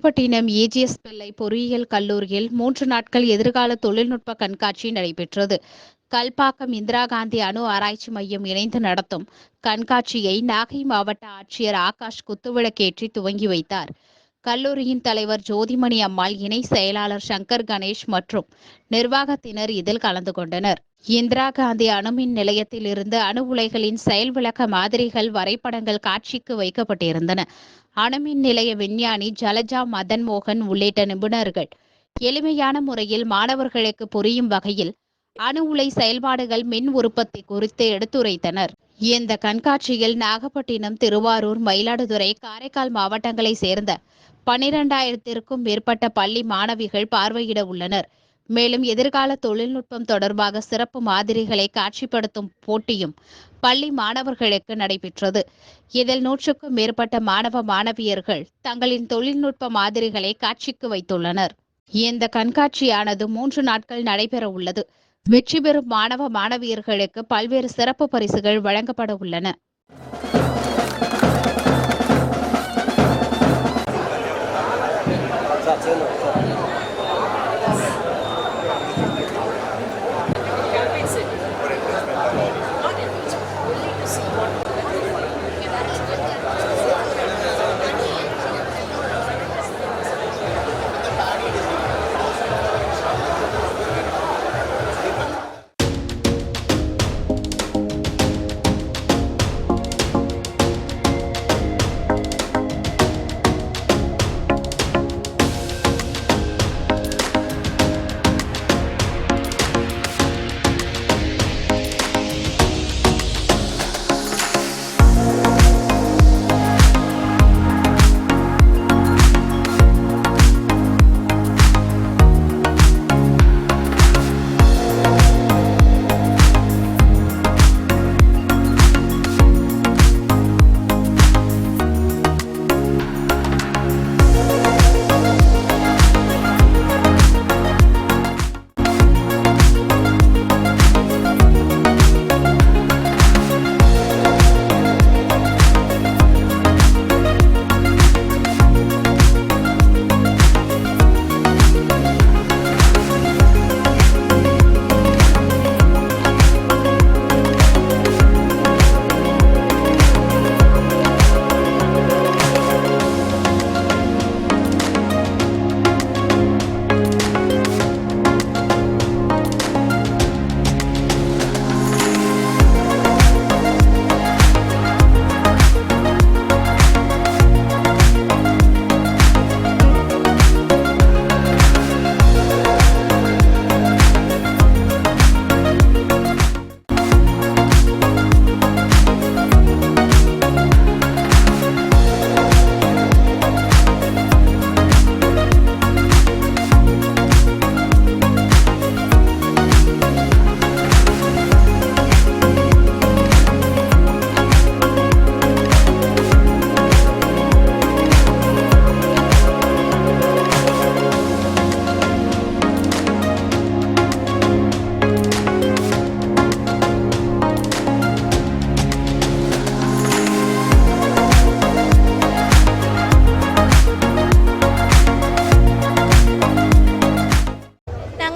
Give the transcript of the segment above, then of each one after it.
Nagapattinam AGS பிள்ளை பொறியியல் கல்லூரியில் 3 நாட்கள் எதிர்கால தொழில்நுட்ப கண்காட்சி நடைபெற்றது. கல்பாக்கம் இந்திரா காந்தி அணு ஆராய்ச்சி மையம் இணைந்து நடத்தும் கண்காட்சியை நாகை மாவட்ட ஆட்சியர் ஆகாஷ் குத்துவிளக்கேற்றி துவங்கி வைத்தார். கல்லூரியின் தலைவர் ஜோதிமணி அம்மாள், இணை செயலாளர் சங்கர் கணேஷ் மற்றும் நிர்வாகத்தினர் இதில் கலந்து கொண்டனர். இந்திரா காந்தி அணுமின் நிலையத்தில் இருந்து அணு உலைகளின் செயல் விளக்க மாதிரிகள், வரைபடங்கள் காட்சிக்கு வைக்கப்பட்டிருந்தன. அணுமின் நிலைய விஞ்ஞானி ஜலஜா மதன் மோகன் உள்ளிட்ட நிபுணர்கள் எளிமையான முறையில் மாணவர்களுக்கு புரியும் வகையில் அணு உலை செயல்பாடுகள், மின் உற்பத்தி குறித்து எடுத்துரைத்தனர். இந்த கண்காட்சியில் நாகப்பட்டினம், திருவாரூர், மயிலாடுதுறை, காரைக்கால் மாவட்டங்களை சேர்ந்த 12,000க்கும் மேற்பட்ட பள்ளி மாணவிகள் பார்வையிட உள்ளனர். மேலும் எதிர்கால தொழில்நுட்பம் தொடர்பாக சிறப்பு மாதிரிகளை காட்சிப்படுத்தும் போட்டியும் பள்ளி மாணவர்களுக்கு நடைபெற்றது. இதில் 100க்கும் மேற்பட்ட மாணவ மாணவியர்கள் தங்களின் தொழில்நுட்ப மாதிரிகளை காட்சிக்கு வைத்துள்ளனர். இந்த கண்காட்சியானது 3 நாட்கள் நடைபெற உள்ளது. வெற்றி பெறும் மாணவ மாணவியர்களுக்கு பல்வேறு சிறப்பு பரிசுகள் வழங்கப்பட உள்ளன.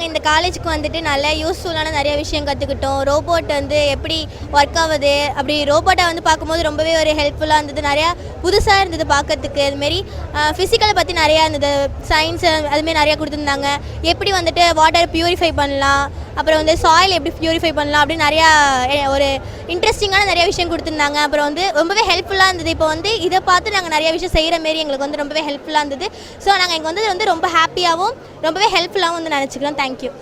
இந்த காலேஜுக்கு வந்துட்டு நல்ல யூஸ்ஃபுல்லான நிறைய விஷயம் கற்றுக்கிட்டோம். ரோபோட் வந்து எப்படி ஒர்க் ஆகுது, அப்படி ரோபோட்டை வந்து பார்க்கும்போது ரொம்பவே ஒரு ஹெல்ப்ஃபுல்லாக இருந்தது. நிறையா புதுசாக இருந்தது பார்க்கறதுக்கு. அதுமாரி ஃபிசிக்கலை பற்றி நிறையா இருந்தது, சயின்ஸு அதுமாரி நிறையா கொடுத்துருந்தாங்க. எப்படி வந்துட்டு வாட்டரை ப்யூரிஃபை பண்ணலாம், அப்புறம் வந்து சாயில் எப்படி ப்யூரிஃபை பண்ணலாம் அப்படின்னு நிறையா ஒரு இன்ட்ரெஸ்டிங்கான நிறைய விஷயம் கொடுத்துருந்தாங்க. அப்புறம் வந்து ரொம்பவே ஹெல்ப்ஃபுல்லாக இருந்தது. இப்போ வந்து இதை பார்த்து நாங்கள் நிறைய விஷயம் செய்கிற மாரி எங்களுக்கு வந்து ரொம்பவே ஹெல்ப்ஃபுல்லாக இருந்தது. ஸோ நாங்கள் இங்கே வந்து ரொம்ப ஹாப்பியாகவும் ரொம்பவே ஹெல்ப்ஃபுல்லாகவும் வந்து நினச்சிக்கிறோம். தேங்க்யூ.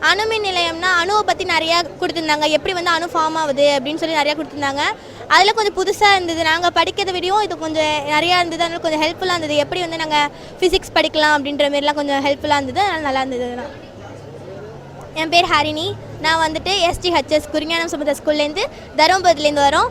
அணுமின் நிலையம்னா அணுவை பற்றி நிறையா கொடுத்துருந்தாங்க. எப்படி வந்து அணு ஃபார்ம் ஆகுது அப்படின்னு சொல்லி நிறையா கொடுத்துருந்தாங்க. அதில் கொஞ்சம் புதுசாக இருந்தது. நாங்கள் படிக்கிறத விடையும் இது கொஞ்சம் நிறையா இருந்தது. அதனால் கொஞ்சம் ஹெல்ப்ஃபுல்லாக இருந்தது. எப்படி வந்து நாங்கள் ஃபிசிக்ஸ் படிக்கலாம் அப்படின்ற மாரிலாம் கொஞ்சம் ஹெல்ப்ஃபுல்லாக இருந்தது. அதனால் நல்லா இருந்தது. என் பேர் ஹரிணி. நான் வந்துட்டு STHS குறிஞானம் சமுதாய ஸ்கூல்லேருந்து தருமபுரத்துலேருந்து வரோம்.